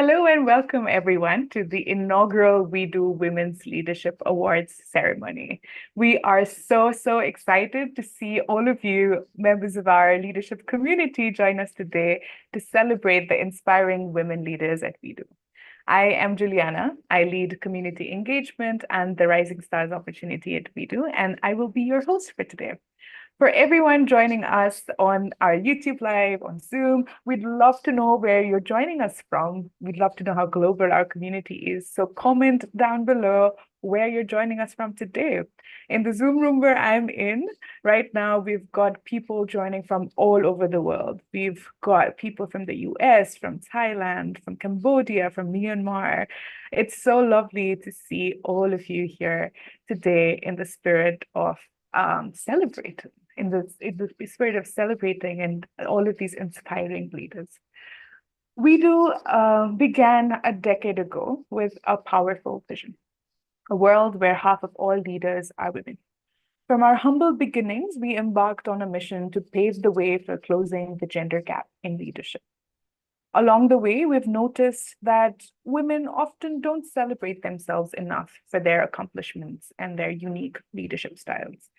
Hello and welcome everyone to the inaugural Wedu Women's Leadership Awards ceremony. We are so excited to see all of you members of our leadership community join us today to celebrate the inspiring women leaders at Wedu. I am Juliana. I lead community engagement and the Rising Stars opportunity at Wedu, and I will be your host for today. For everyone joining us on our YouTube Live, on Zoom, we'd love to know where you're joining us from. We'd love to know how global our community is. So comment down below where you're joining us from today. In the Zoom room where I'm in right now, we've got people joining from all over the world. We've got people from the US, from Thailand, from Cambodia, from Myanmar. It's so lovely to see all of you here today in the spirit of celebrating in the spirit of celebrating and all of these inspiring leaders. Wedu began a decade ago with a powerful vision, a world where half of all leaders are women. From our humble beginnings, we embarked on a mission to pave the way for closing the gender gap in leadership. Along the way, we've noticed that women often don't celebrate themselves enough for their accomplishments and their unique leadership styles,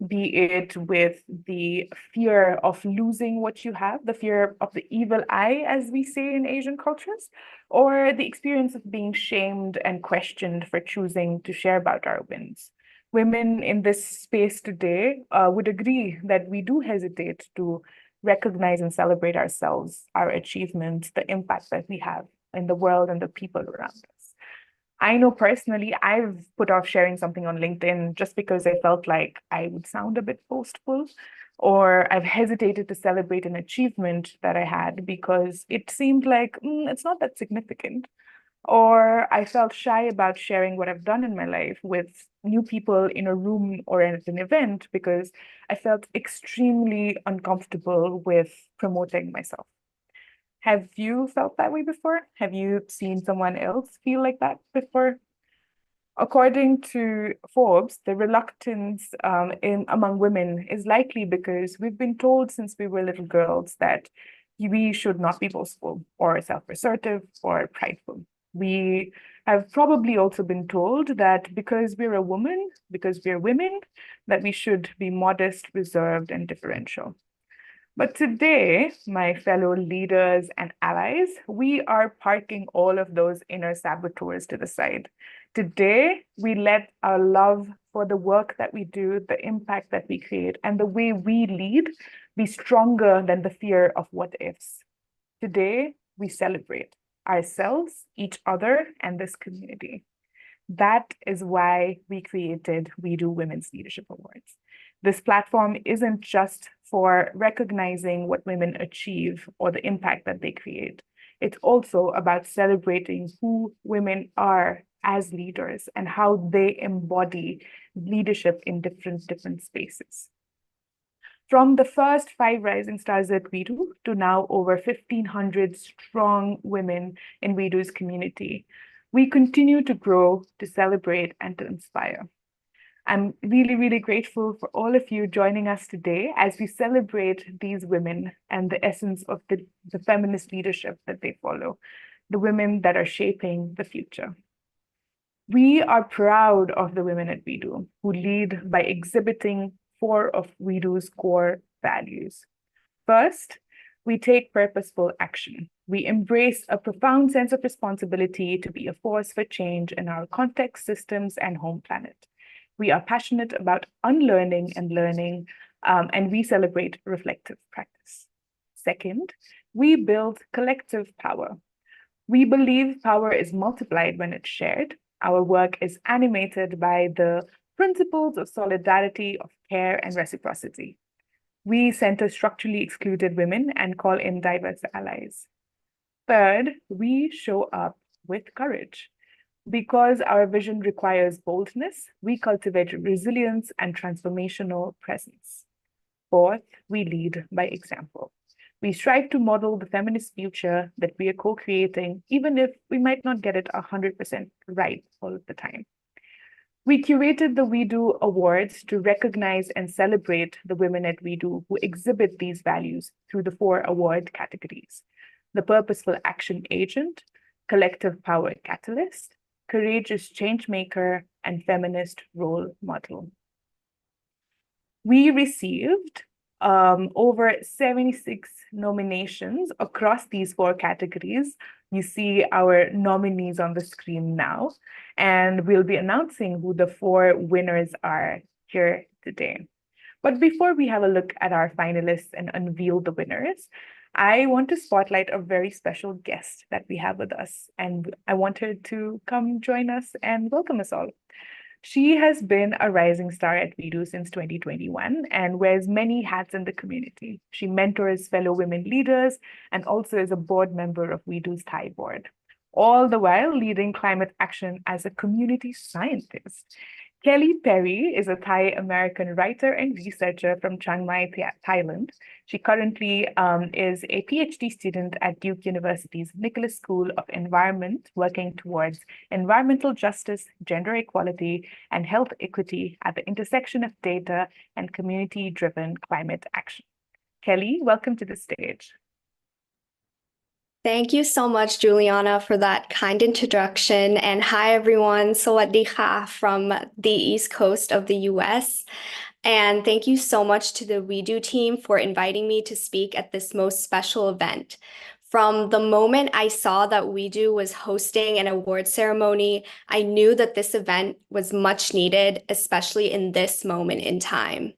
be it with the fear of losing what you have, the fear of the evil eye, as we say in Asian cultures, or the experience of being shamed and questioned for choosing to share about our wins. Women in this space today would agree that we do hesitate to recognize and celebrate ourselves, our achievements, the impact that we have in the world and the people around us. I know personally, I've put off sharing something on LinkedIn just because I felt like I would sound a bit boastful, or I've hesitated to celebrate an achievement that I had because it seemed like it's not that significant. Or I felt shy about sharing what I've done in my life with new people in a room or at an event because I felt extremely uncomfortable with promoting myself. Have you felt that way before? Have you seen someone else feel like that before? According to Forbes, the reluctance among women is likely because we've been told since we were little girls that we should not be boastful or self-assertive or prideful. We have probably also been told that because we're a woman, because we're women, that we should be modest, reserved, and differential. But today, my fellow leaders and allies, we are parking all of those inner saboteurs to the side. Today, we let our love for the work that we do, the impact that we create, and the way we lead be stronger than the fear of what ifs. Today, we celebrate ourselves, each other, and this community. That is why we created Wedu Women's Leadership Awards. This platform isn't just for recognizing what women achieve or the impact that they create. It's also about celebrating who women are as leaders and how they embody leadership in different spaces. From the first 5 rising stars at Wedu to now over 1,500 strong women in Wedu's community, we continue to grow, to celebrate, and to inspire. I'm really grateful for all of you joining us today as we celebrate these women and the essence of the feminist leadership that they follow, the women that are shaping the future. We are proud of the women at Wedu who lead by exhibiting 4 of Wedu's core values. First, we take purposeful action. We embrace a profound sense of responsibility to be a force for change in our context, systems, and home planet. We are passionate about unlearning and learning, and we celebrate reflective practice. Second, we build collective power. We believe power is multiplied when it's shared. Our work is animated by the principles of solidarity, of care, and reciprocity. We center structurally excluded women and call in diverse allies. Third, we show up with courage. Because our vision requires boldness, we cultivate resilience and transformational presence. Fourth, we lead by example. We strive to model the feminist future that we are co-creating, even if we might not get it 100% right all of the time. We curated the Wedu Awards to recognize and celebrate the women at Wedu who exhibit these values through the 4 award categories: the Purposeful Action Agent, collective power catalyst, courageous changemaker, and feminist role model. We received over 76 nominations across these 4 categories. You see our nominees on the screen now, and we'll be announcing who the 4 winners are here today. But before we have a look at our finalists and unveil the winners, I want to spotlight a very special guest that we have with us, and I want her to come join us and welcome us all. She has been a rising star at Wedu since 2021 and wears many hats in the community. She mentors fellow women leaders and also is a board member of Wedu's Thai board, all the while leading climate action as a community scientist. Kelly Perry is a Thai-American writer and researcher from Chiang Mai, Thailand. She currently is a PhD student at Duke University's Nicholas School of Environment, working towards environmental justice, gender equality, and health equity at the intersection of data and community-driven climate action. Kelly, welcome to the stage. Thank you so much, Juliana, for that kind introduction. And hi, everyone. Sawadee ka from the East Coast of the US. And thank you so much to the Wedu team for inviting me to speak at this most special event. From the moment I saw that Wedu was hosting an award ceremony, I knew that this event was much needed, especially in this moment in time.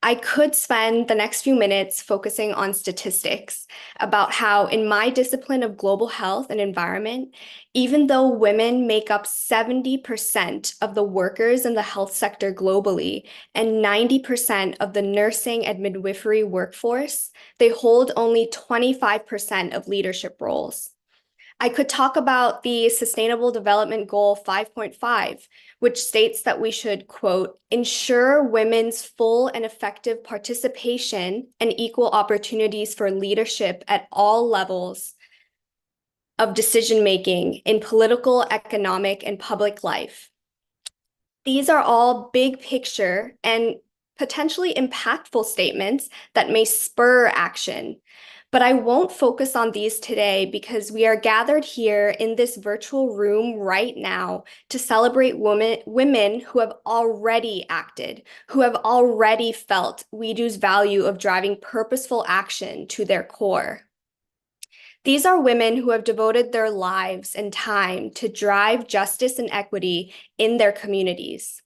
I could spend the next few minutes focusing on statistics about how in my discipline of global health and environment, even though women make up 70% of the workers in the health sector globally and 90% of the nursing and midwifery workforce, they hold only 25% of leadership roles. I could talk about the Sustainable Development Goal 5.5, which states that we should, quote, ensure women's full and effective participation and equal opportunities for leadership at all levels of decision-making in political, economic, and public life. These are all big picture and potentially impactful statements that may spur action. But I won't focus on these today because we are gathered here in this virtual room right now to celebrate women who have already acted, who have already felt Wedu's value of driving purposeful action to their core. These are women who have devoted their lives and time to drive justice and equity in their communities.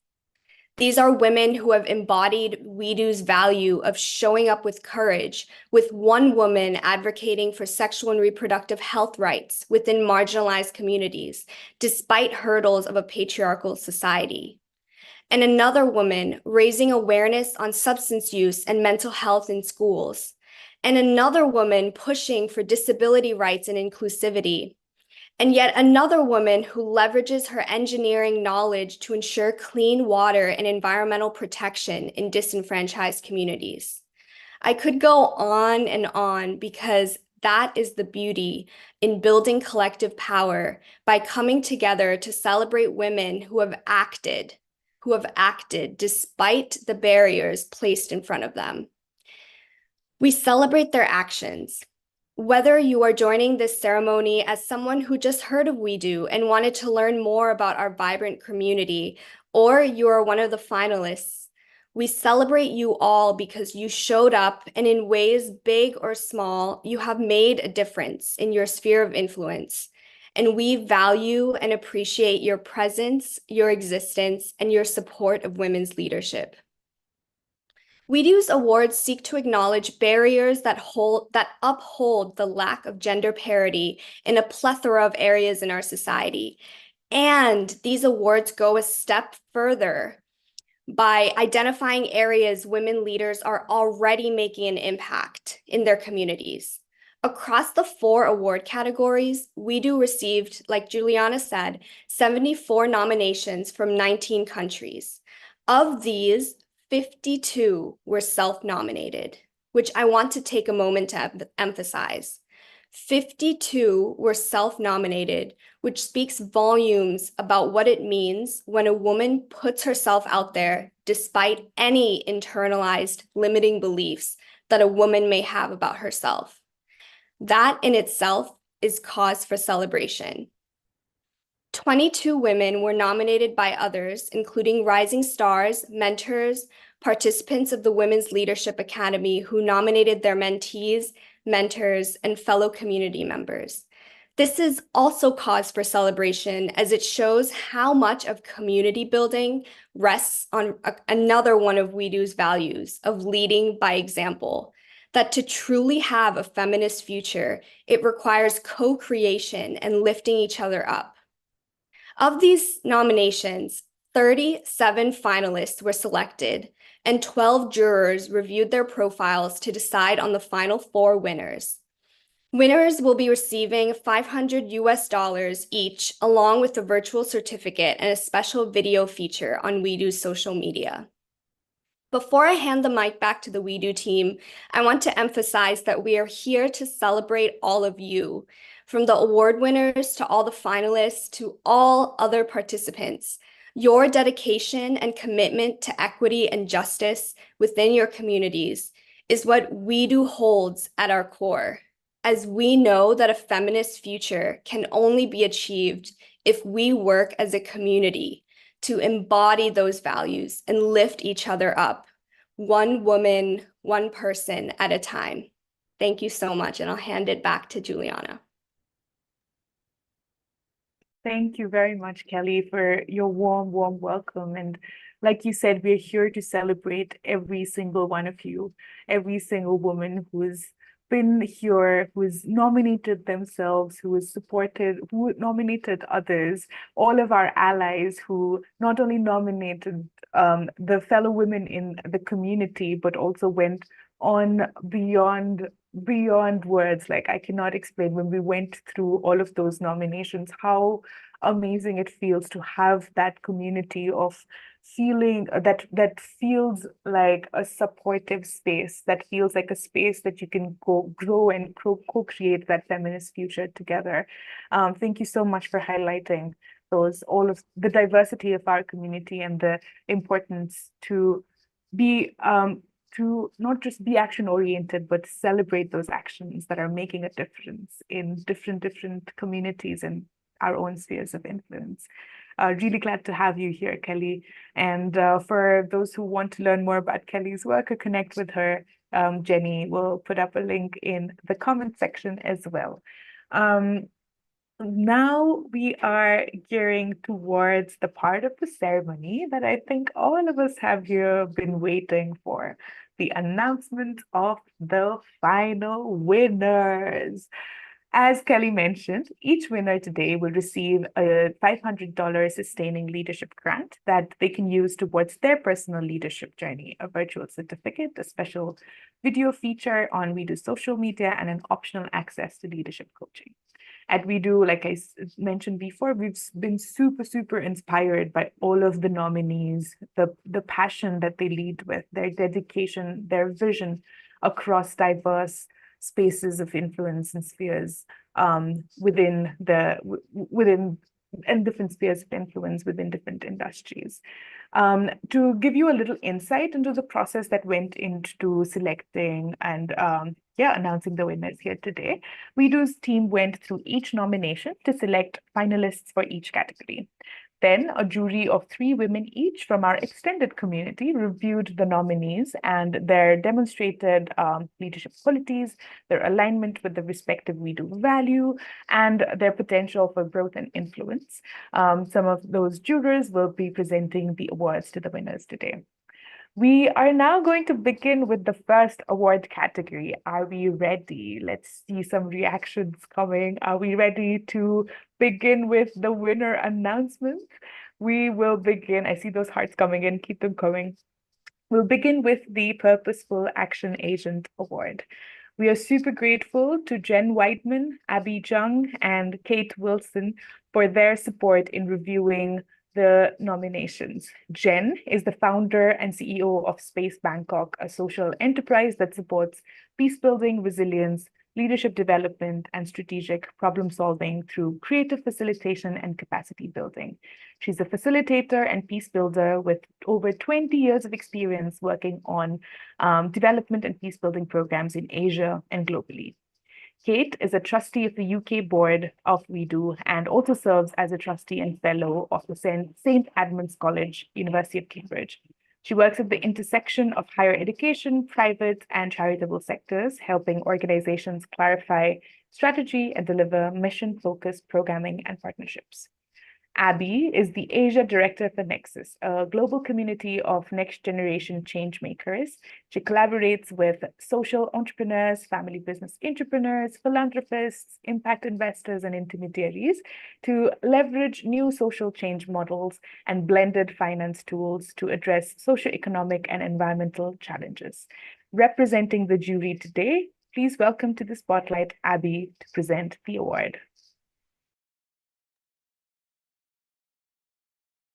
These are women who have embodied Wedu's value of showing up with courage, with one woman advocating for sexual and reproductive health rights within marginalized communities, despite hurdles of a patriarchal society. And another woman raising awareness on substance use and mental health in schools. And another woman pushing for disability rights and inclusivity. And yet another woman who leverages her engineering knowledge to ensure clean water and environmental protection in disenfranchised communities. I could go on and on because that is the beauty in building collective power by coming together to celebrate women who have acted despite the barriers placed in front of them. We celebrate their actions. Whether you are joining this ceremony as someone who just heard of Wedu and wanted to learn more about our vibrant community, or you are one of the finalists, we celebrate you all because you showed up and in ways big or small, you have made a difference in your sphere of influence. And we value and appreciate your presence, your existence, and your support of women's leadership. Wedu's awards seek to acknowledge barriers that uphold the lack of gender parity in a plethora of areas in our society. And these awards go a step further by identifying areas women leaders are already making an impact in their communities. Across the 4 award categories, Wedu received, like Juliana said, 74 nominations from 19 countries. Of these, 52 were self-nominated, which I want to take a moment to emphasize. 52 were self-nominated, which speaks volumes about what it means when a woman puts herself out there despite any internalized limiting beliefs that a woman may have about herself. That in itself is cause for celebration. 22 women were nominated by others, including rising stars, mentors, participants of the Women's Leadership Academy who nominated their mentees, mentors, and fellow community members. This is also cause for celebration as it shows how much of community building rests on another one of Wedu's values of leading by example, that to truly have a feminist future, it requires co-creation and lifting each other up. Of these nominations, 37 finalists were selected, and 12 jurors reviewed their profiles to decide on the final 4 winners. Winners will be receiving $500 each, along with a virtual certificate and a special video feature on Wedu's social media. Before I hand the mic back to the Wedu team, I want to emphasize that we are here to celebrate all of you, from the award winners to all the finalists to all other participants. Your dedication and commitment to equity and justice within your communities is what Wedu holds at our core, as we know that a feminist future can only be achieved if we work as a community to embody those values and lift each other up, one woman, one person at a time. Thank you so much, and I'll hand it back to Juliana. Thank you very much, Kelly, for your warm, warm welcome. And like you said, we're here to celebrate every single one of you, every single woman who's been here, who's nominated themselves, who has supported, who nominated others, all of our allies who not only nominated the fellow women in the community, but also went on beyond words. Like, I cannot explain, when we went through all of those nominations, how amazing it feels to have that community of feeling that feels like a supportive space, that feels like a space that you can go grow and co-create that feminist future together. Thank you so much for highlighting all of the diversity of our community and the importance to be to not just be action oriented, but celebrate those actions that are making a difference in different communities and our own spheres of influence. Really glad to have you here, Kelly. And for those who want to learn more about Kelly's work or connect with her, Jenny will put up a link in the comment section as well. Now we are gearing towards the part of the ceremony that I think all of us have here been waiting for, the announcement of the final winners. As Kelly mentioned, each winner today will receive a $500 sustaining leadership grant that they can use towards their personal leadership journey, a virtual certificate, a special video feature on Wedu's social media, and an optional access to leadership coaching. At Wedu, like I mentioned before, we've been super inspired by all of the nominees, the passion that they lead with, their dedication, their vision across diverse spaces of influence and spheres within different spheres of influence within different industries. To give you a little insight into the process that went into selecting and announcing the winners here today, Wedu's team went through each nomination to select finalists for each category. Then a jury of 3 women each from our extended community reviewed the nominees and their demonstrated leadership qualities, their alignment with the respective Wedu value, and their potential for growth and influence. Some of those jurors will be presenting the awards to the winners today. We are now going to begin with the first award category. Are we ready? Let's see some reactions coming. Are we ready to begin with the winner announcement? We will begin. I see those hearts coming in. Keep them coming. We'll begin with the Purposeful Action Agent Award. We are super grateful to Jen Whiteman, Abby Jung, and Kate Wilson for their support in reviewing the nominations. Jen is the founder and CEO of Space Bangkok, a social enterprise that supports peace building, resilience, leadership development, and strategic problem solving through creative facilitation and capacity building. She's a facilitator and peace builder with over 20 years of experience working on development and peace building programs in Asia and globally. Kate is a trustee of the UK board of Wedu and also serves as a trustee and fellow of the St. Edmund's College, University of Cambridge. She works at the intersection of higher education, private, and charitable sectors, helping organizations clarify strategy and deliver mission-focused programming and partnerships. Abby is the Asia Director for Nexus, a global community of next-generation changemakers. She collaborates with social entrepreneurs, family business entrepreneurs, philanthropists, impact investors, and intermediaries to leverage new social change models and blended finance tools to address socioeconomic and environmental challenges. Representing the jury today, please welcome to the spotlight Abby to present the award.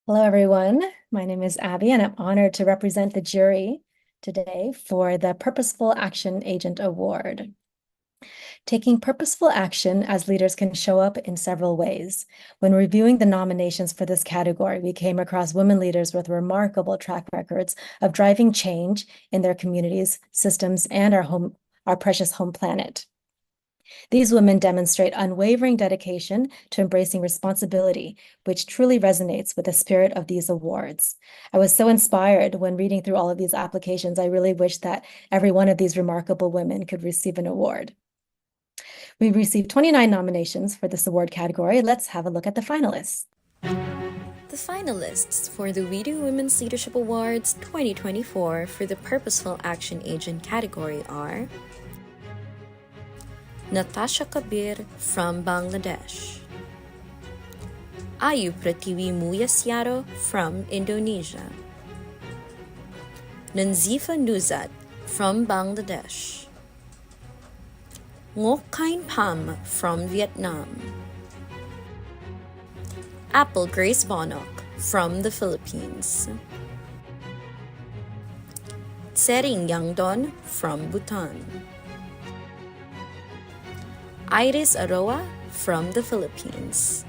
Hello, everyone. My name is Abby, and I'm honored to represent the jury today for the Purposeful Action Agent Award. Taking purposeful action as leaders can show up in several ways. When reviewing the nominations for this category, we came across women leaders with remarkable track records of driving change in their communities, systems, and our precious home planet. These women demonstrate unwavering dedication to embracing responsibility, which truly resonates with the spirit of these awards. I was so inspired when reading through all of these applications. I really wish that every one of these remarkable women could receive an award. We received 29 nominations for this award category. Let's have a look at the finalists. The finalists for the Wedu Women's Leadership Awards 2024 for the Purposeful Action Agent category are Natasha Kabir from Bangladesh, Ayu Prativi Muyasyaro from Indonesia, Nanzifa Nuzat from Bangladesh, Ngoc Kain Pham from Vietnam, Apple Grace Bonok from the Philippines, Tsering Yangdon from Bhutan, Iris Aroa from the Philippines,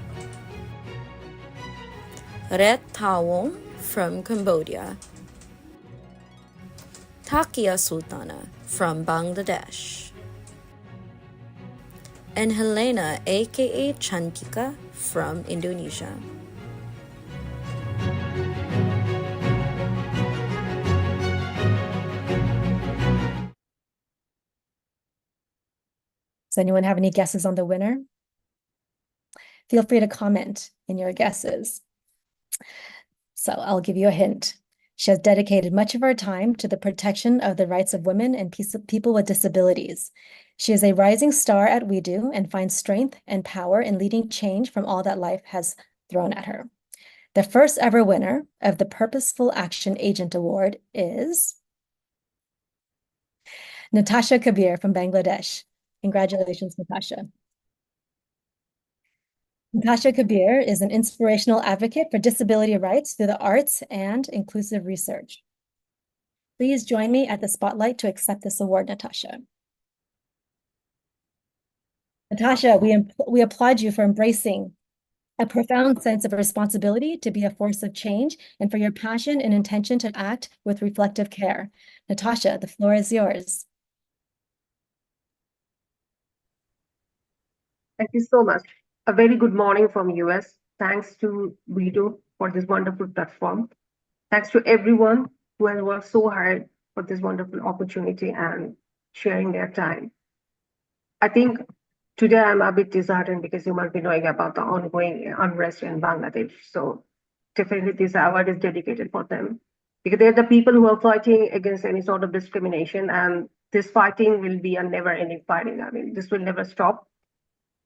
Ret Thawong from Cambodia, Takia Sultana from Bangladesh, and Helena aka Chantika from Indonesia. Does anyone have any guesses on the winner? Feel free to comment in your guesses. So I'll give you a hint. She has dedicated much of her time to the protection of the rights of women and people with disabilities. She is a rising star at Wedu and finds strength and power in leading change from all that life has thrown at her. The first ever winner of the Purposeful Action Agent Award is Natasha Kabir from Bangladesh. Congratulations, Natasha. Natasha Kabir is an inspirational advocate for disability rights through the arts and inclusive research. Please join me at the spotlight to accept this award, Natasha. Natasha, we applaud you for embracing a profound sense of responsibility to be a force of change and for your passion and intention to act with reflective care. Natasha, the floor is yours. Thank you so much. A very good morning from US. Thanks to Wedu for this wonderful platform. Thanks to everyone who has worked so hard for this wonderful opportunity and sharing their time. I think today I'm a bit disheartened because you must be knowing about the ongoing unrest in Bangladesh. So definitely this award is dedicated for them because they're the people who are fighting against any sort of discrimination, and this fighting will be a never-ending fighting. I mean, this will never stop.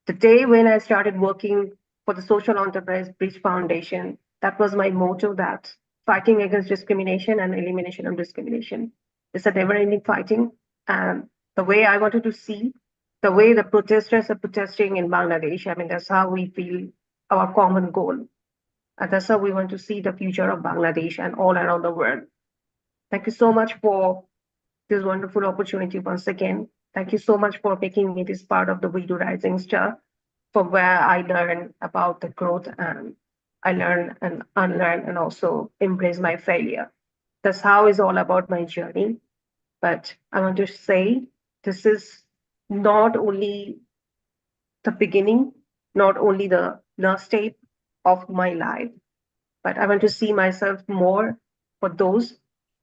The day when I started working for the Social Enterprise Bridge Foundation, that was my motto, that fighting against discrimination and elimination of discrimination is a never-ending fighting. And the way I wanted to see, the way the protesters are protesting in Bangladesh, I mean, that's how we feel our common goal. And that's how we want to see the future of Bangladesh and all around the world. Thank you so much for this wonderful opportunity once again. Thank you so much for making me this part of the Wedu Rising Star, from where I learn about the growth, and I learn and unlearn and also embrace my failure. That's how it's all about my journey. But I want to say this is not only the beginning, not only the last step of my life, but I want to see myself more for those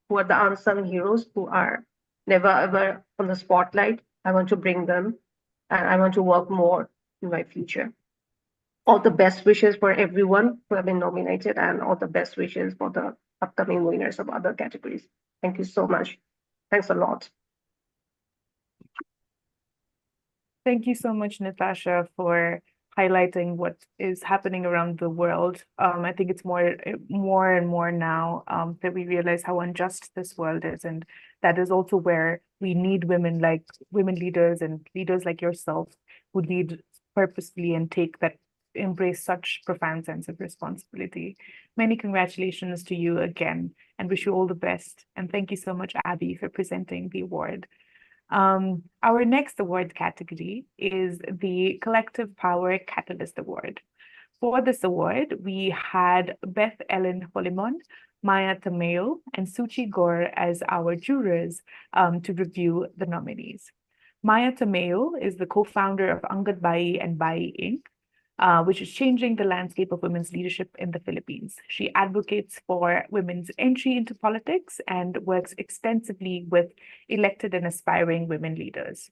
who are the unsung heroes who are never ever on the spotlight. I want to bring them and I want to work more in my future. All the best wishes for everyone who have been nominated and all the best wishes for the upcoming winners of other categories. Thank you so much. Thanks a lot. Thank you so much, Natasha, for highlighting what is happening around the world. I think it's more and more now that we realize how unjust this world is, and that is also where we need women leaders and leaders like yourself who lead purposefully and embrace such profound sense of responsibility. Many congratulations to you again, and wish you all the best. And thank you so much, Abby, for presenting the award. Our next award category is the Collective Power Catalyst Award. For this award, we had Beth Ellen Holimon, Maya Tamayo, and Suchi Gore as our jurors to review the nominees. Maya Tamayo is the co-founder of Angad Bai and Bai Inc., which is changing the landscape of women's leadership in the Philippines. She advocates for women's entry into politics and works extensively with elected and aspiring women leaders.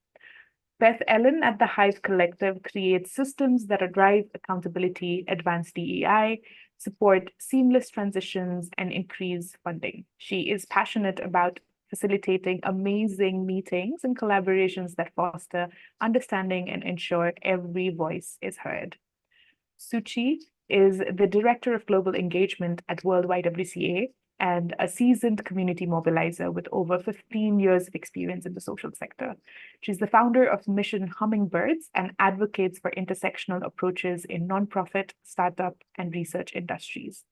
Beth Ellen at the Hive Collective creates systems that drive accountability, advance DEI, support seamless transitions, and increase funding. She is passionate about facilitating amazing meetings and collaborations that foster understanding and ensure every voice is heard. Suchi is the Director of Global Engagement at World YWCA and a seasoned community mobilizer with over 15 years of experience in the social sector. She's the founder of Mission Hummingbirds and advocates for intersectional approaches in nonprofit, startup, and research industries.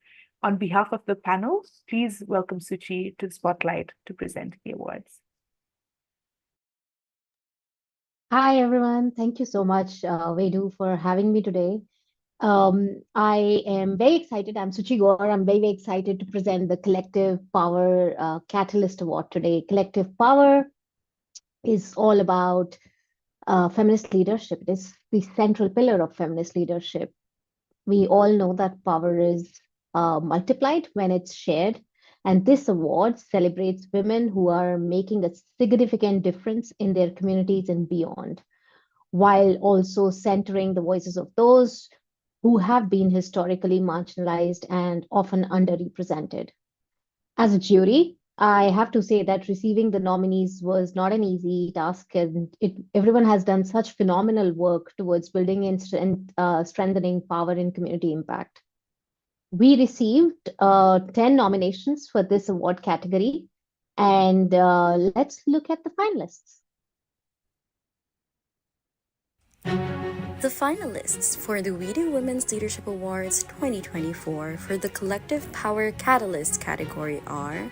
On behalf of the panel, please welcome Suchi to the spotlight to present the awards. Hi, everyone. Thank you so much, Wedu, for having me today. I am very excited. I'm Suchi Gore. I'm very excited to present the Collective Power Catalyst Award today. Collective Power is all about feminist leadership. It is the central pillar of feminist leadership. We all know that power is multiplied when it's shared. And this award celebrates women who are making a significant difference in their communities and beyond, while also centering the voices of those who have been historically marginalized and often underrepresented. As a jury, I have to say that receiving the nominees was not an easy task, and everyone has done such phenomenal work towards building and strengthening power and community impact. We received 10 nominations for this award category, and let's look at the finalists. The finalists for the Wedu Women's Leadership Awards 2024 for the Collective Power Catalyst category are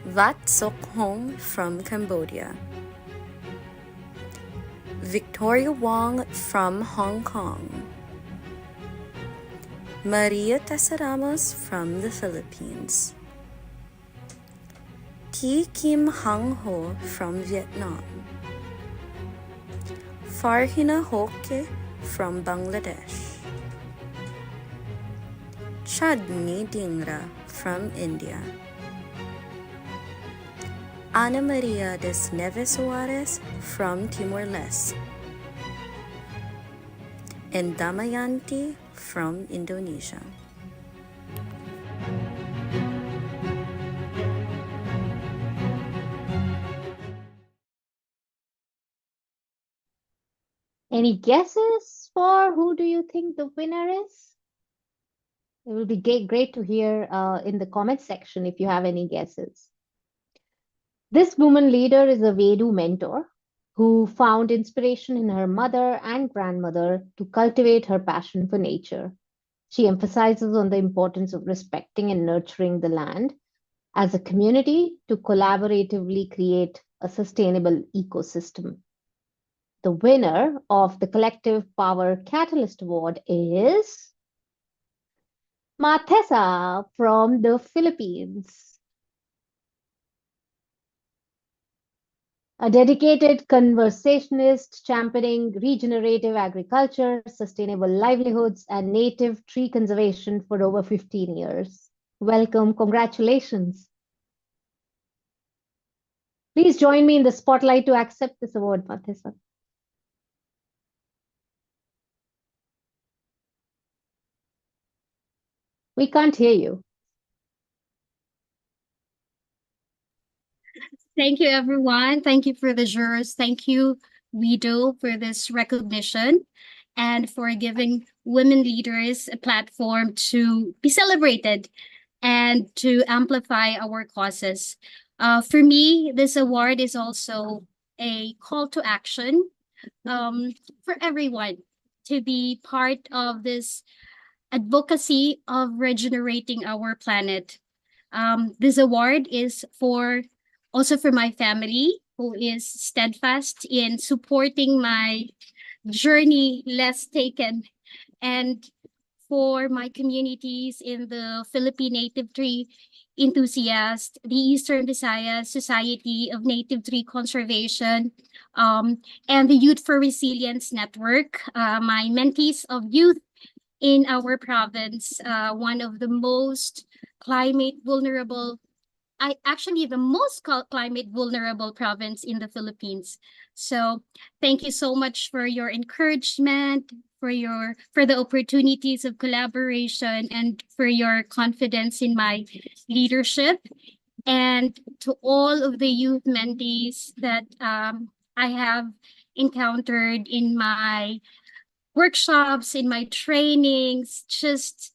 Vat Sok Hong from Cambodia, Victoria Wong from Hong Kong, Maria Tesaramos from the Philippines, T. Kim Hang Ho from Vietnam, Farhina Hoke from Bangladesh, Chadni Dingra from India, Ana Maria des Neves Suarez from Timor-Leste, and Damayanti from Indonesia. Any guesses for who do you think the winner is? It will be great to hear in the comment section if you have any guesses. This woman leader is a Wedu mentor who found inspiration in her mother and grandmother to cultivate her passion for nature. She emphasizes on the importance of respecting and nurturing the land as a community to collaboratively create a sustainable ecosystem. The winner of the Collective Power Catalyst Award is Martesa from the Philippines. a dedicated conversationist championing regenerative agriculture, sustainable livelihoods, and native tree conservation for over 15 years. Welcome, congratulations. Please join me in the spotlight to accept this award, Mathisa. We can't hear you. Thank you, everyone. Thank you for the jurors. Thank you, Wedu, for this recognition and for giving women leaders a platform to be celebrated and to amplify our causes. For me, this award is also a call to action for everyone to be part of this advocacy of regenerating our planet. This award is also for my family, who is steadfast in supporting my journey less taken, and for my communities in the Philippine Native Tree enthusiasts, the Eastern Visayas Society of Native Tree Conservation, and the Youth for Resilience Network, my mentees of youth in our province, one of the most climate vulnerable, the most climate vulnerable province in the Philippines. So thank you so much for your encouragement, for the opportunities of collaboration, and for your confidence in my leadership. And to all of the youth mentees that I have encountered in my workshops, in my trainings, just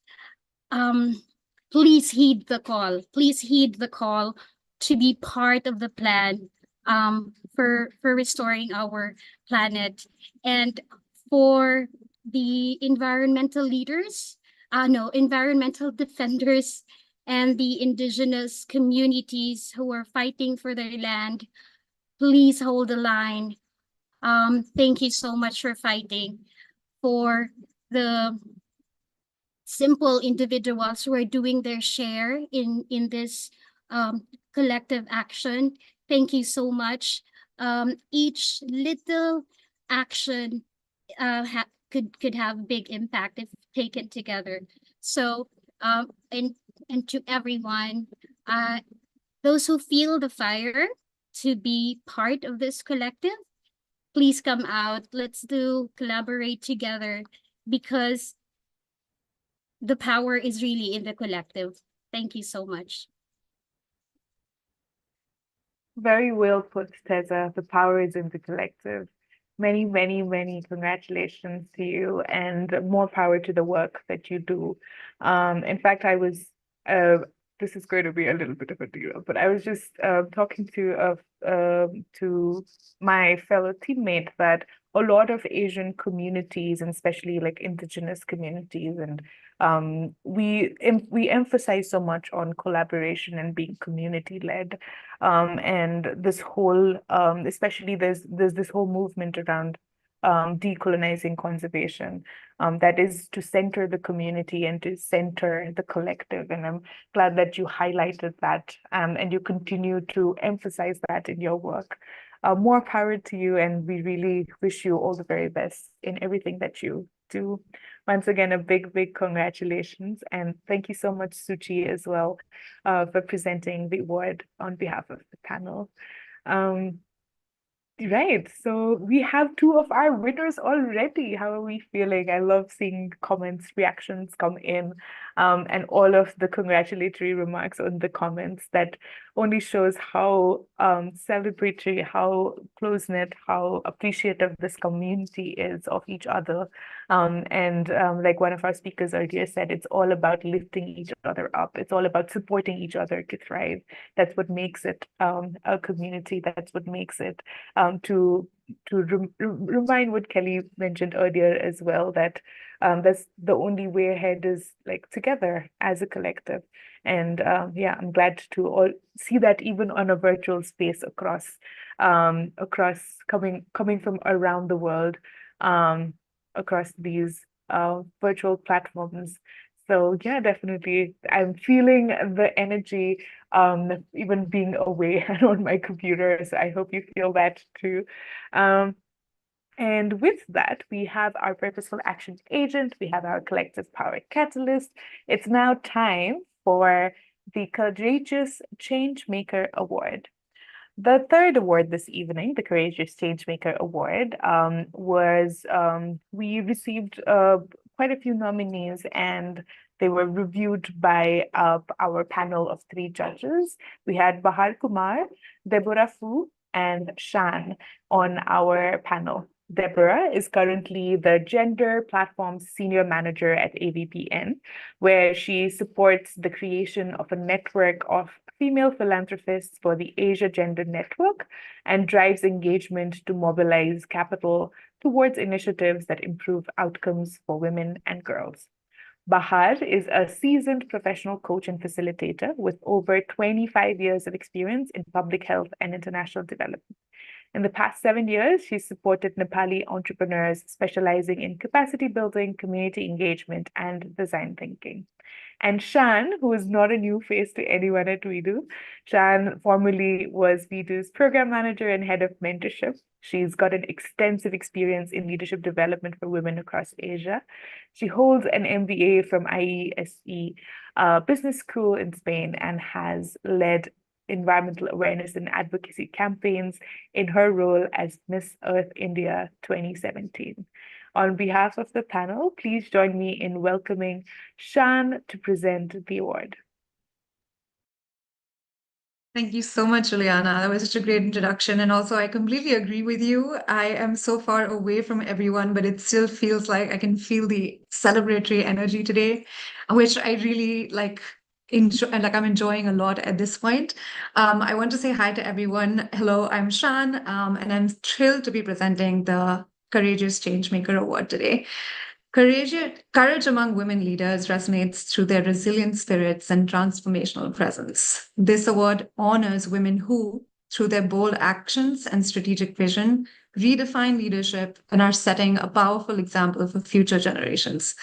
please heed the call. Please heed the call to be part of the plan for restoring our planet. And for the environmental leaders, environmental defenders, and the indigenous communities who are fighting for their land, please hold the line. Thank you so much for fighting. For the simple individuals who are doing their share in this collective action, thank you so much. Each little action could have big impact if taken together. So and to everyone, those who feel the fire to be part of this collective, please come out. Let's collaborate together, because the power is really in the collective. Thank you so much. Very well put, Teza. The power is in the collective. Many, many, many congratulations to you, and more power to the work that you do. In fact, this is going to be a little bit of a deal, but I was just talking to my fellow teammate that a lot of Asian communities, and especially like indigenous communities, and we emphasize so much on collaboration and being community led, and this whole especially there's this whole movement around decolonizing conservation, that is to center the community and to center the collective. And I'm glad that you highlighted that, and you continue to emphasize that in your work. More power to you, and we really wish you all the very best in everything that you do. Once again, a big, big congratulations, and thank you so much, Suchi, as well, for presenting the award on behalf of the panel. Right, so we have two of our winners already. How are we feeling? I love seeing comments, reactions come in, and all of the congratulatory remarks on the comments. That only shows how celebratory, how close-knit, how appreciative this community is of each other. And like one of our speakers earlier said, it's all about lifting each other up. It's all about supporting each other to thrive. That's what makes it a community. That's what makes it to remind what Kelly mentioned earlier as well, that that's the only way ahead is like together as a collective. And yeah, I'm glad to all see that even on a virtual space across coming from around the world, across these virtual platforms. So yeah, definitely. I'm feeling the energy, even being away and on my computer. So I hope you feel that too. Um, and with that, we have our purposeful action agent, we have our collective power catalyst. It's now time for the Courageous Changemaker Award. The third award this evening, the Courageous Changemaker Award, we received quite a few nominees, and they were reviewed by our panel of three judges. We had Bahar Kumar, Deborah Fu, and Shan on our panel. Deborah is currently the Gender Platform Senior Manager at AVPN, where she supports the creation of a network of female philanthropists for the Asia Gender Network and drives engagement to mobilize capital towards initiatives that improve outcomes for women and girls. Bahar is a seasoned professional coach and facilitator with over 25 years of experience in public health and international development. In the past 7 years, she's supported Nepali entrepreneurs specializing in capacity building, community engagement, and design thinking. And Shan, who is not a new face to anyone at Wedu, Shan formerly was Wedu's program manager and head of mentorship. She's got an extensive experience in leadership development for women across Asia. She holds an MBA from IESE Business School in Spain and has led environmental awareness and advocacy campaigns in her role as Miss Earth India 2017. On behalf of the panel, please join me in welcoming Shan to present the award. Thank you so much, Juliana. That was such a great introduction. And also, I completely agree with you. I am so far away from everyone, but it still feels like I can feel the celebratory energy today, which I really like. I'm enjoying a lot at this point. I want to say hi to everyone. Hello, I'm Shan, and I'm thrilled to be presenting the Courageous Changemaker Award today. Courage among women leaders resonates through their resilient spirits and transformational presence. This award honors women who, through their bold actions and strategic vision, redefine leadership and are setting a powerful example for future generations.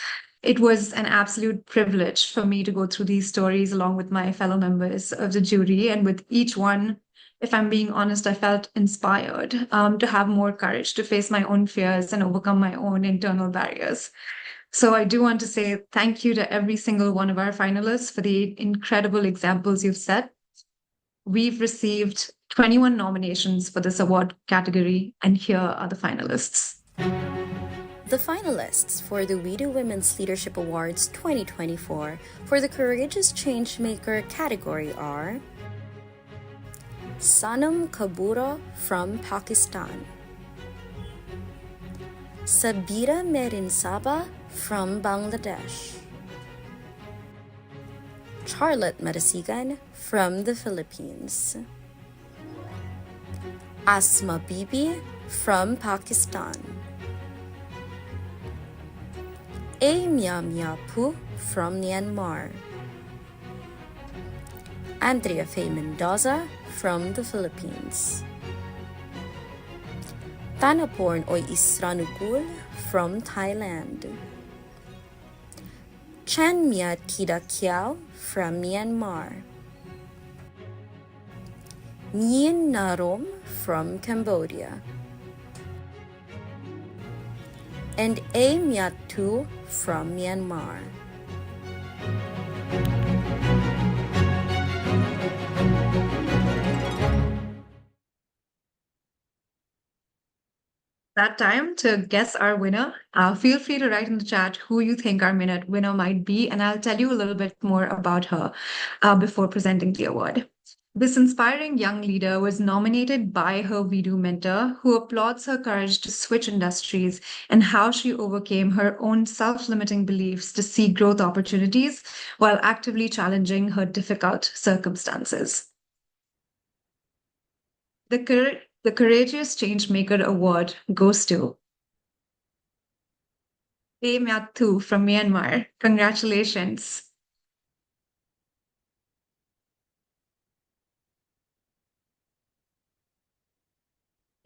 It was an absolute privilege for me to go through these stories along with my fellow members of the jury, and with each one, if I'm being honest, I felt inspired to have more courage to face my own fears and overcome my own internal barriers. So I do want to say thank you to every single one of our finalists for the incredible examples you've set. We've received 21 nominations for this award category, and here are the finalists. The finalists for the Wedu Women's Leadership Awards 2024 for the Courageous Changemaker category are Sanam Kabura from Pakistan, Sabira Merinsaba from Bangladesh, Charlotte Marasigan from the Philippines, Asma Bibi from Pakistan, Amia Miapu from Myanmar, Andrea Faye Mendoza from the Philippines, Tanaporn Oy Isranukul from Thailand, Chan Mia Tida Kiao from Myanmar, Mien Narom from Cambodia, and A Myat Tu from Myanmar. That time to guess our winner. Feel free to write in the chat who you think our winner might be, and I'll tell you a little bit more about her before presenting the award. This inspiring young leader was nominated by her Wedu mentor, who applauds her courage to switch industries and how she overcame her own self-limiting beliefs to see growth opportunities while actively challenging her difficult circumstances. The Courageous Changemaker Award goes to A Myat Tu from Myanmar. Congratulations.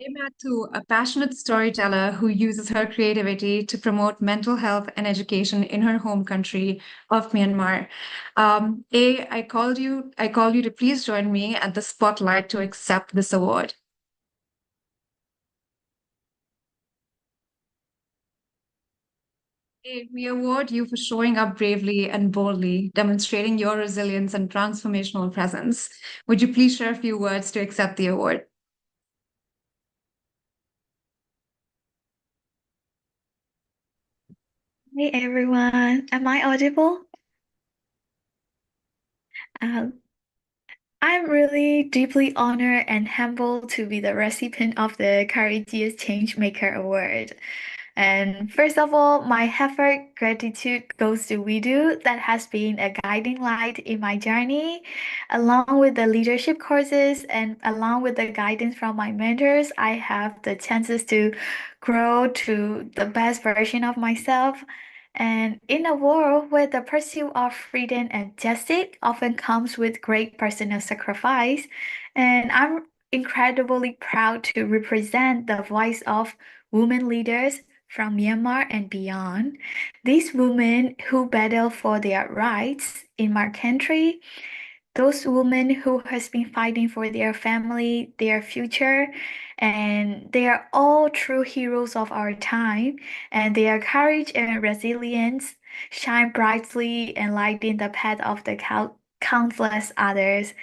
Wedu, a passionate storyteller who uses her creativity to promote mental health and education in her home country of Myanmar. I call you to please join me at the spotlight to accept this award. We award you for showing up bravely and boldly, demonstrating your resilience and transformational presence. Would you please share a few words to accept the award? Hey everyone, am I audible? Um, I'm really deeply honored and humbled to be the recipient of the Courageous Changemaker Award. And first of all, my heartfelt gratitude goes to Wedu that has been a guiding light in my journey. Along with the leadership courses and along with the guidance from my mentors, I have the chances to grow to the best version of myself. And in a world where the pursuit of freedom and justice often comes with great personal sacrifice, and I'm incredibly proud to represent the voice of women leaders from Myanmar and beyond. These women who battle for their rights in my country, those women who has been fighting for their family, their future, and they are all true heroes of our time, and their courage and resilience shine brightly and lighten the path of the countless others.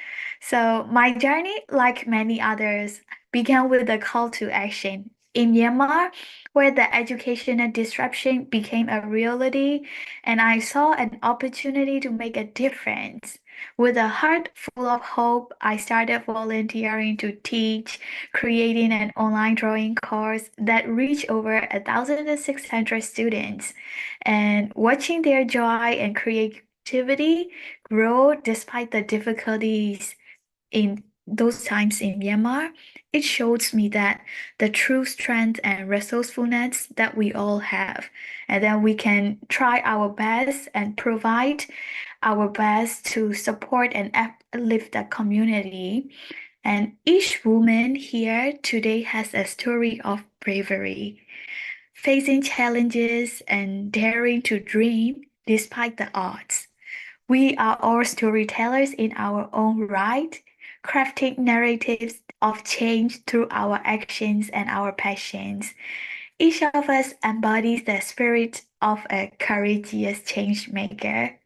So my journey, like many others, began with a call to action. In Myanmar, where the educational disruption became a reality, and I saw an opportunity to make a difference. With a heart full of hope, I started volunteering to teach, creating an online drawing course that reached over 1,600 students. And watching their joy and creativity grow despite the difficulties in those times in Myanmar, it shows me that the true strength and resourcefulness that we all have, and that we can try our best and provide our best to support and uplift the community. And each woman here today has a story of bravery, facing challenges and daring to dream despite the odds. We are all storytellers in our own right, crafting narratives of change through our actions and our passions. Each of us embodies the spirit of a courageous change maker.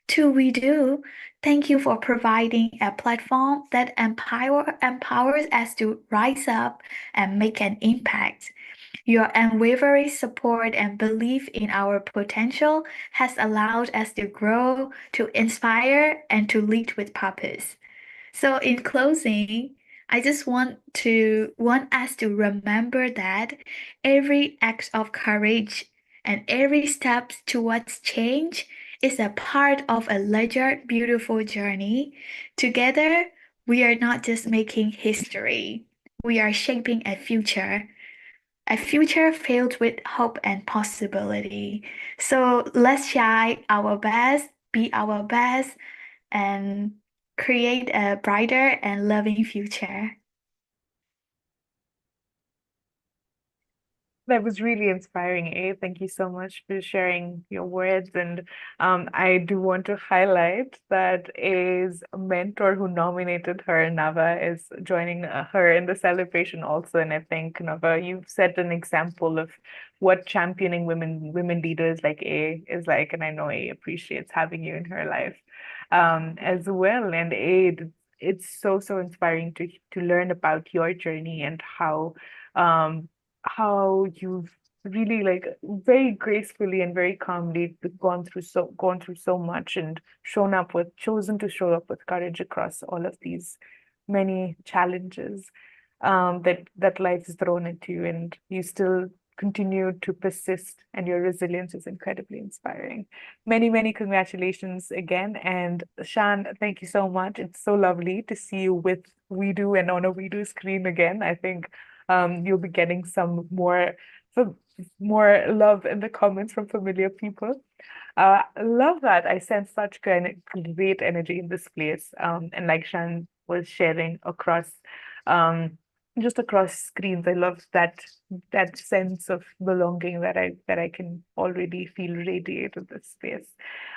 To We Do, thank you for providing a platform that empowers us to rise up and make an impact. Your unwavering support and belief in our potential has allowed us to grow, to inspire, and to lead with purpose. So in closing, I just want us to remember that every act of courage and every step towards change is a part of a larger beautiful journey. Together, we are not just making history, we are shaping a future filled with hope and possibility. So let's try our best, be our best, and create a brighter and loving future. That was really inspiring, A. Thank you so much for sharing your words. And I do want to highlight that A's mentor who nominated her, Nava, is joining her in the celebration also. And I think, Nava, you've set an example of what championing women leaders like A is like. And I know A appreciates having you in her life as well. And A, it's so inspiring to learn about your journey and um, how you've really like very gracefully and very calmly gone through so much and chosen to show up with courage across all of these many challenges that life has thrown at you, and you still continue to persist, and your resilience is incredibly inspiring. Many congratulations again. And Shan, thank you so much. It's so lovely to see you with Wedu and on a Wedu screen again. I think you'll be getting some more love in the comments from familiar people. Love that. I sense such great energy in this place. And like Shan was sharing across just across screens. I love that sense of belonging that I can already feel radiate in this space.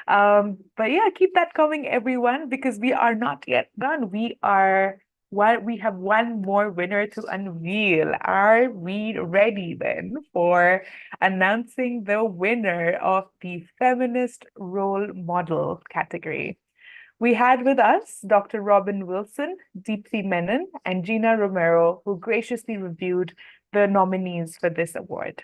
But yeah, keep that coming, everyone, because we are not yet done. We have one more winner to unveil. Are we ready then for announcing the winner of the Feminist Role Model category? We had with us Dr. Robin Wilson, Deepthi Menon, and Gina Romero, who graciously reviewed the nominees for this award.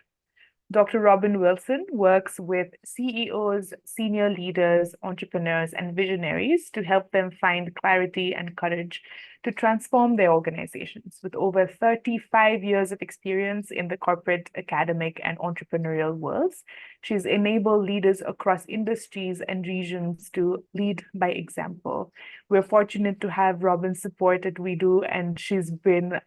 Dr. Robin Wilson works with CEOs, senior leaders, entrepreneurs, and visionaries to help them find clarity and courage to transform their organizations. With over 35 years of experience in the corporate, academic, and entrepreneurial worlds, she's enabled leaders across industries and regions to lead by example. We're fortunate to have Robin's support at Wedu, and she's been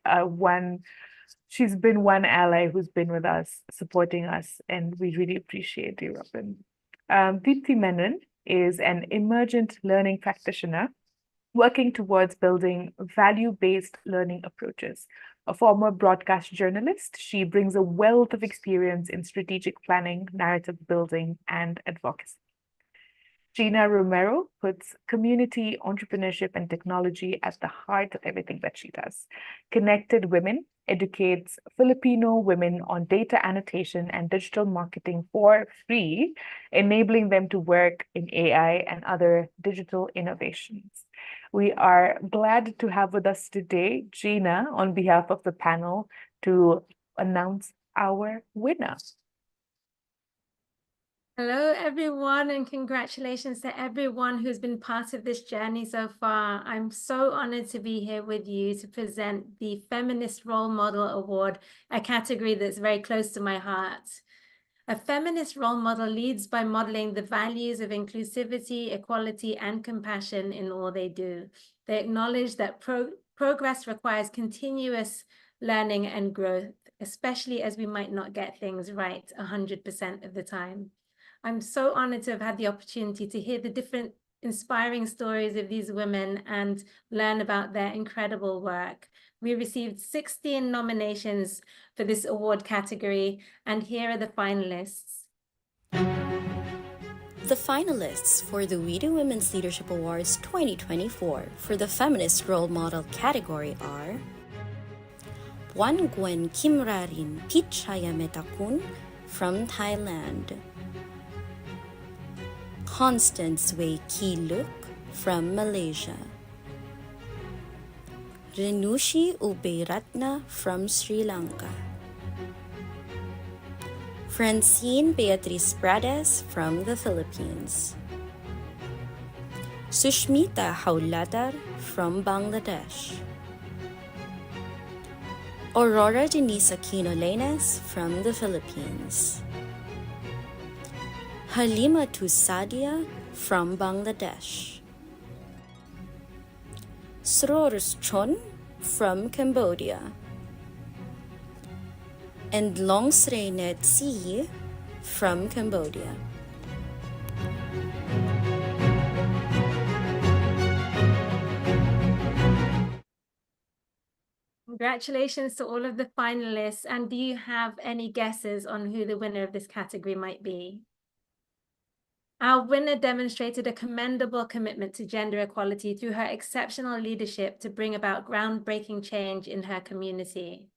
one ally who's been with us, supporting us, and we really appreciate you, Robin. Deepthi Menon is an emergent learning practitioner working towards building value-based learning approaches. A former broadcast journalist, she brings a wealth of experience in strategic planning, narrative building, and advocacy. Gina Romero puts community, entrepreneurship, and technology at the heart of everything that she does. Connected Women educates Filipino women on data annotation and digital marketing for free, enabling them to work in AI and other digital innovations. We are glad to have with us today Gina on behalf of the panel to announce our winner. Hello, everyone, and congratulations to everyone who's been part of this journey so far. I'm so honored to be here with you to present the Feminist Role Model Award, a category that's very close to my heart. A feminist role model leads by modeling the values of inclusivity, equality, and compassion in all they do. They acknowledge that progress requires continuous learning and growth, especially as we might not get things right 100% of the time. I'm so honored to have had the opportunity to hear the different inspiring stories of these women and learn about their incredible work. We received 16 nominations for this award category, and here are the finalists. The finalists for the Wedu Women's Leadership Awards 2024 for the Feminist Role Model category are Wan Gwen Kimrarin Pichayametakun from Thailand, Constance Wei Ki Luk from Malaysia, Renushi Ubeiratna from Sri Lanka, Francine Beatriz Prades from the Philippines, Sushmita Haulatar from Bangladesh, Aurora Denise Aquino Lanes from the Philippines, Halima Tusadia from Bangladesh, Srorus Chon from Cambodia, and Longsre Net Si from Cambodia. Congratulations to all of the finalists. And do you have any guesses on who the winner of this category might be? Our winner demonstrated a commendable commitment to gender equality through her exceptional leadership to bring about groundbreaking change in her community.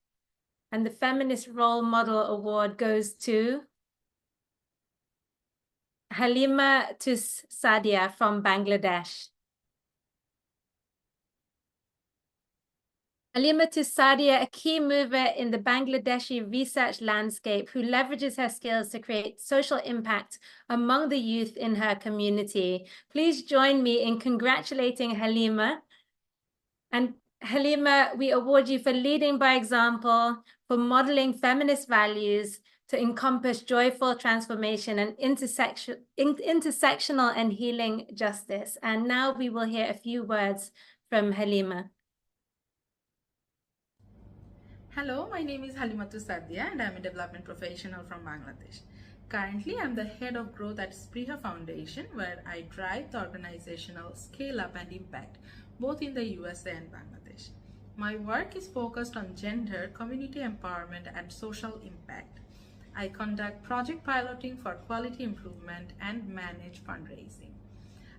And the Feminist Role Model Award goes to Halima Tusadia from Bangladesh. Halima Tusadia, a key mover in the Bangladeshi research landscape who leverages her skills to create social impact among the youth in her community. Please join me in congratulating Halima. And Halima, we award you for leading by example, for modeling feminist values to encompass joyful transformation and intersectional and healing justice. And now we will hear a few words from Halima. Hello, my name is Halimatu Sadia and I'm a development professional from Bangladesh. Currently, I'm the head of growth at Spriha Foundation, where I drive the organizational scale up and impact both in the USA and Bangladesh. My work is focused on gender, community empowerment, and social impact. I conduct project piloting for quality improvement and manage fundraising.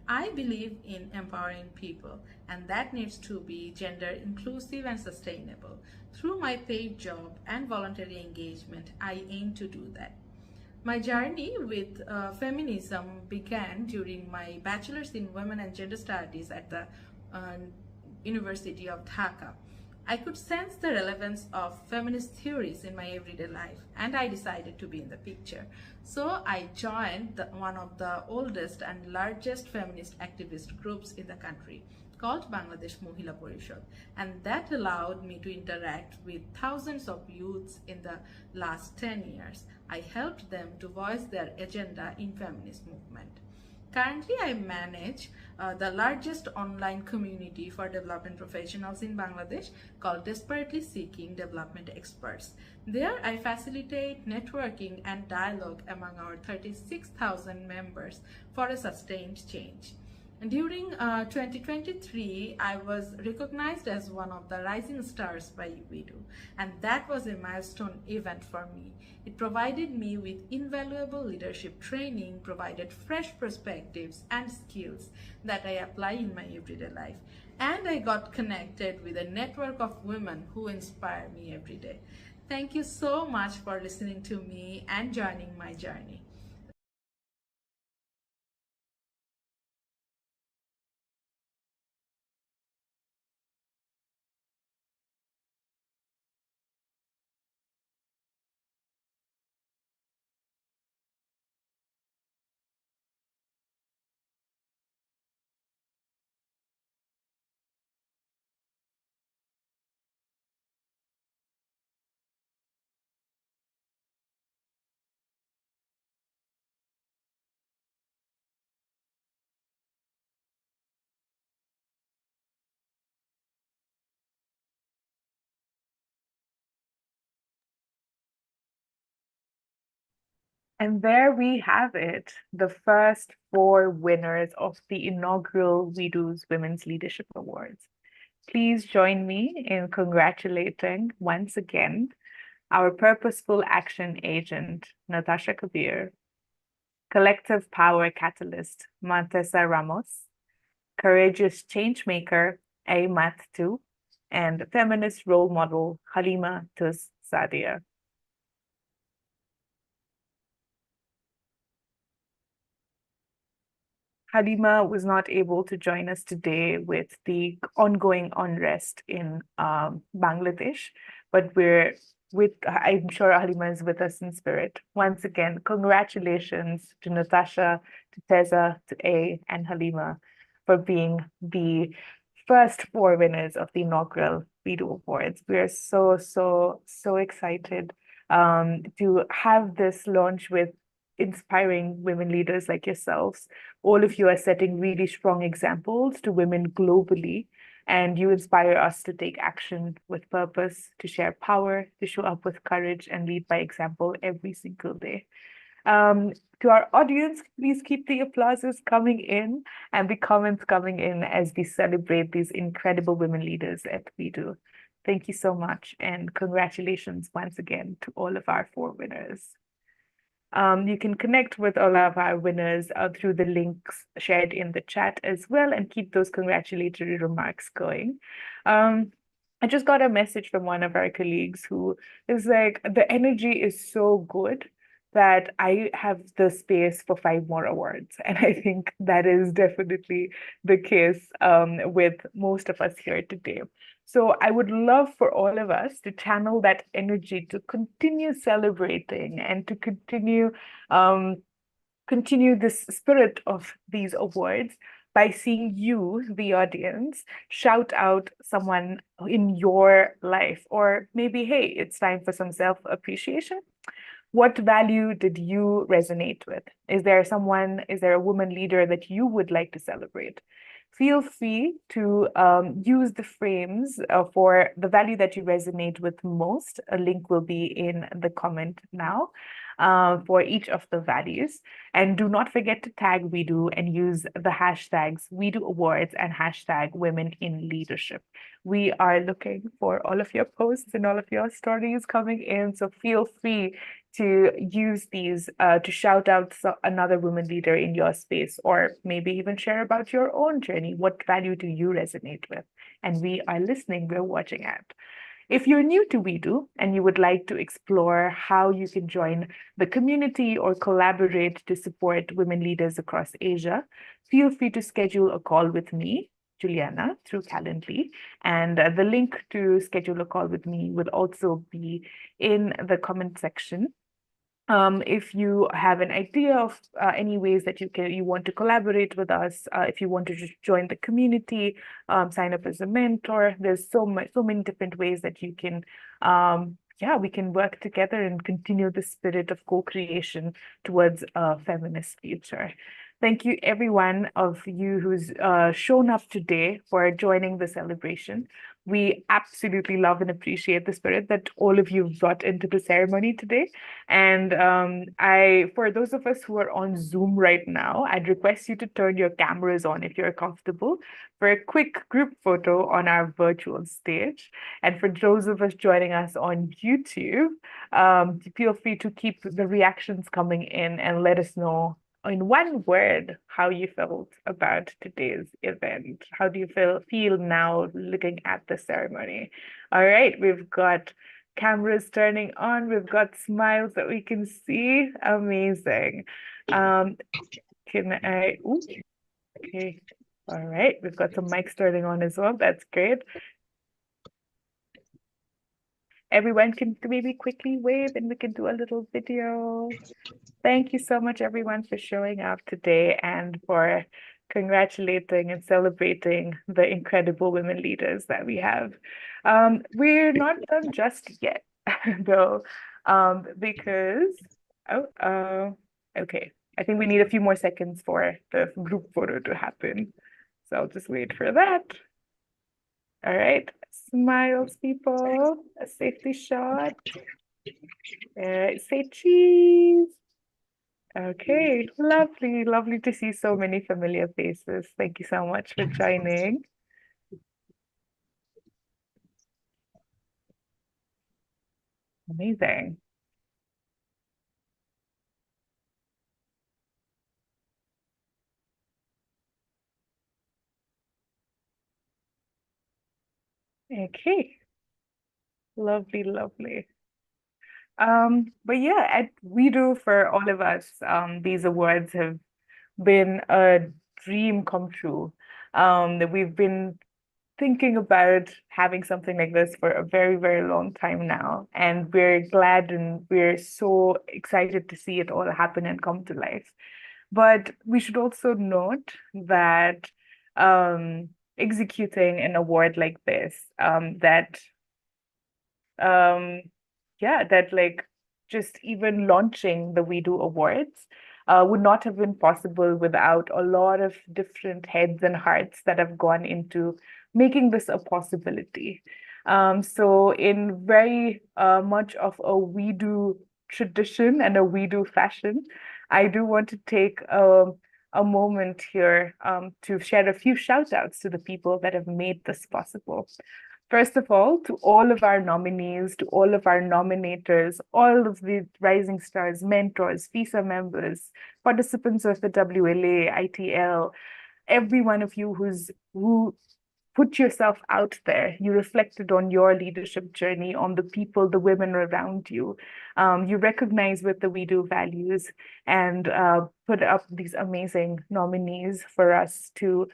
I believe in empowering people, and that needs to be gender inclusive and sustainable. Through my paid job and voluntary engagement, I aim to do that. My journey with feminism began during my bachelor's in women and gender studies at the uh, University of Dhaka. I could sense the relevance of feminist theories in my everyday life, and I decided to be in the picture. So I joined one of the oldest and largest feminist activist groups in the country, called Bangladesh Mohila Porishad, and that allowed me to interact with thousands of youths in the last 10 years. I helped them to voice their agenda in feminist movement. Currently, I manage the largest online community for development professionals in Bangladesh called Desperately Seeking Development Experts. There, I facilitate networking and dialogue among our 36,000 members for a sustained change. During 2023, I was recognized as one of the rising stars by Wedu, and that was a milestone event for me. It provided me with invaluable leadership training, provided fresh perspectives and skills that I apply in my everyday life, and I got connected with a network of women who inspire me every day. Thank you so much for listening to me and joining my journey. And there we have it, the first 4 winners of the inaugural Wedu's Women's Leadership Awards. Please join me in congratulating once again our Purposeful Action Agent, Natasha Kabir, Collective Power Catalyst, Montesa Ramos, Courageous Changemaker, Aymat Tu, and Feminist Role Model, Halima Tus Sadia. Halima was not able to join us today with the ongoing unrest in Bangladesh, but I'm sure Halima is with us in spirit. Once again, congratulations to Natasha, to Teza, to A, and Halima for being the first 4 winners of the inaugural Wedu Awards. We are so excited to have this launch with inspiring women leaders like yourselves. All of you are setting really strong examples to women globally, and you inspire us to take action with purpose, to share power, to show up with courage, and lead by example every single day. To our audience, please keep the applauses coming in and the comments coming in as we celebrate these incredible women leaders at Wedu. Thank you so much, and congratulations once again to all of our 4 winners. You can connect with all of our winners through the links shared in the chat as well, and keep those congratulatory remarks going. I just got a message from one of our colleagues who is like, the energy is so good that I have the space for 5 more awards. And I think that is definitely the case with most of us here today. So I would love for all of us to channel that energy to continue celebrating and to continue this spirit of these awards by seeing you, the audience, shout out someone in your life, or maybe, hey, it's time for some self-appreciation. What value did you resonate with? Is there a woman leader that you would like to celebrate? Feel free to use the frames for the value that you resonate with most. A link will be in the comment now. for each of the values. And do not forget to tag Wedu and use the hashtags Wedu Awards and hashtag Women in Leadership. We are looking for all of your posts and all of your stories coming in, so feel free to use these to shout out another woman leader in your space, or maybe even share about your own journey. What value do you resonate with? And we are listening, we're watching at. If you're new to Wedu and you would like to explore how you can join the community or collaborate to support women leaders across Asia, feel free to schedule a call with me, Juliana, through Calendly. And the link to schedule a call with me will also be in the comment section. If you have an idea of any ways that you want to collaborate with us, if you want to just join the community, sign up as a mentor, there's so many different ways that you can, we can work together and continue the spirit of co-creation towards a feminist future. Thank you, everyone of you who's shown up today for joining the celebration. We absolutely love and appreciate the spirit that all of you brought into the ceremony today. And for those of us who are on Zoom right now, I'd request you to turn your cameras on if you're comfortable for a quick group photo on our virtual stage. And for those of us joining us on YouTube, feel free to keep the reactions coming in and let us know in one word how you felt about today's event. How do you feel now looking at the ceremony? All right, we've got cameras turning on, we've got smiles that we can see. Amazing. Okay, all right, we've got some mics turning on as well. That's great. Everyone can maybe quickly wave and we can do a little video. Thank you so much, everyone, for showing up today and for congratulating and celebrating the incredible women leaders that we have. We're not done just yet, though, because, okay, I think we need a few more seconds for the group photo to happen. So I'll just wait for that. All right, smiles, people, a safety shot. Say cheese. Okay, lovely to see so many familiar faces. Thank you so much for joining. Amazing. Okay, lovely. But yeah, at Wedu, for all of us, these awards have been a dream come true. That we've been thinking about having something like this for a very long time now, and we're glad and we're so excited to see it all happen and come to life. But we should also note that executing an award like this, that like just even launching the Wedu Awards would not have been possible without a lot of different heads and hearts that have gone into making this a possibility. So in very much of a Wedu tradition and a Wedu fashion, I do want to take a moment here to share a few shout outs to the people that have made this possible. First of all, to all of our nominees, to all of our nominators, all of the Rising Stars, mentors, FISA members, participants of the WLA, ITL, every one of you who put yourself out there. You reflected on your leadership journey, on the people, the women around you. You recognize with the Wedu values and put up these amazing nominees for us to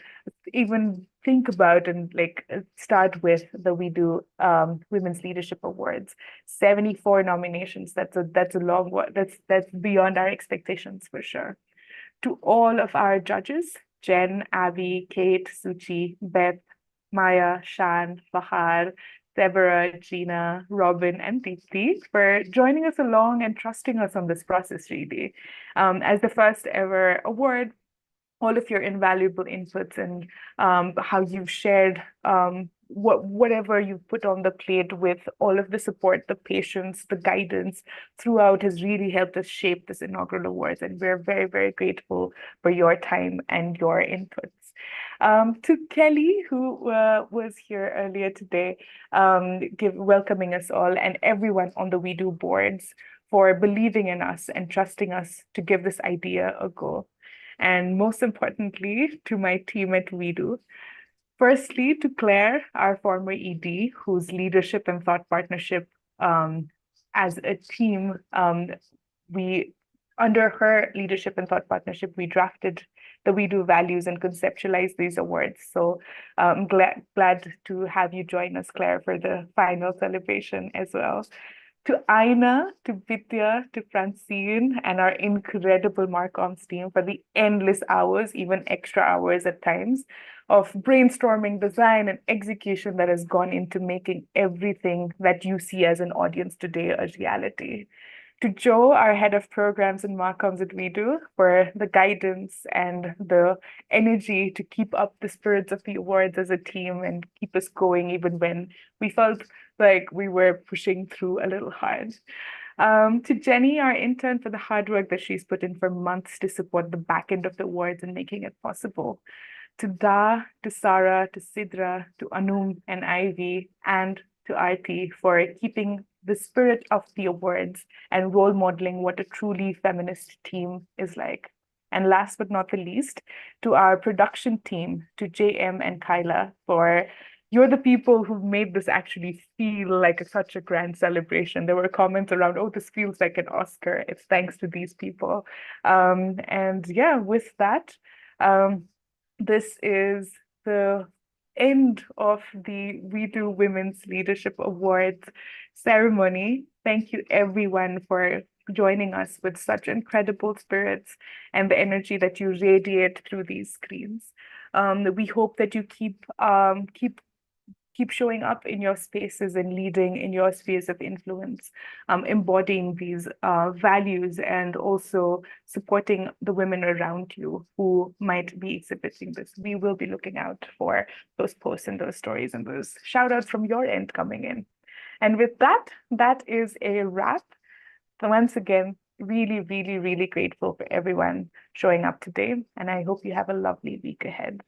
even think about and like start with the Wedu Women's Leadership Awards. 74 nominations. That's a long one. That's beyond our expectations for sure. To all of our judges, Jen, Abby, Kate, Suchi, Beth, Maya, Shan, Fahar, Deborah, Gina, Robin, and Deepti for joining us along and trusting us on this process, really. As the first ever award, all of your invaluable inputs and how you've shared whatever you put on the plate with all of the support, the patience, the guidance throughout has really helped us shape this inaugural awards. And we're very, very grateful for your time and your inputs. To Kelly, who was here earlier today, welcoming us all, and everyone on the Wedu boards for believing in us and trusting us to give this idea a go. And most importantly, to my team at Wedu. Firstly, to Claire, our former ED, whose leadership and thought partnership as a team, under her leadership and thought partnership, we drafted the Wedu values and conceptualized these awards. So I'm glad to have you join us, Claire, for the final celebration as well. To Aina, to Vidya, to Francine, and our incredible Marcoms team for the endless hours, even extra hours at times, of brainstorming, design, and execution that has gone into making everything that you see as an audience today a reality. To Joe, our head of programs and Marcoms at Wedu, for the guidance and the energy to keep up the spirits of the awards as a team and keep us going even when we felt like we were pushing through a little hard. To Jenny, our intern, for the hard work that she's put in for months to support the back end of the awards and making it possible. To Da, to Sarah, to Sidra, to Anum and Ivy, and to Aarti for keeping the spirit of the awards and role modeling what a truly feminist team is like. And last but not the least, to our production team, to JM and Kyla, for you're the people who made this actually feel like such a grand celebration. There were comments around, oh, this feels like an Oscar. It's thanks to these people. And yeah, with that, this is the end of the Wedu Women's Leadership Awards ceremony. Thank you everyone for joining us with such incredible spirits and the energy that you radiate through these screens. We hope that you keep showing up in your spaces and leading in your spheres of influence, embodying these values and also supporting the women around you who might be exhibiting this. We will be looking out for those posts and those stories and those shout outs from your end coming in. And with that, that is a wrap. So once again, really, really, really grateful for everyone showing up today. And I hope you have a lovely week ahead.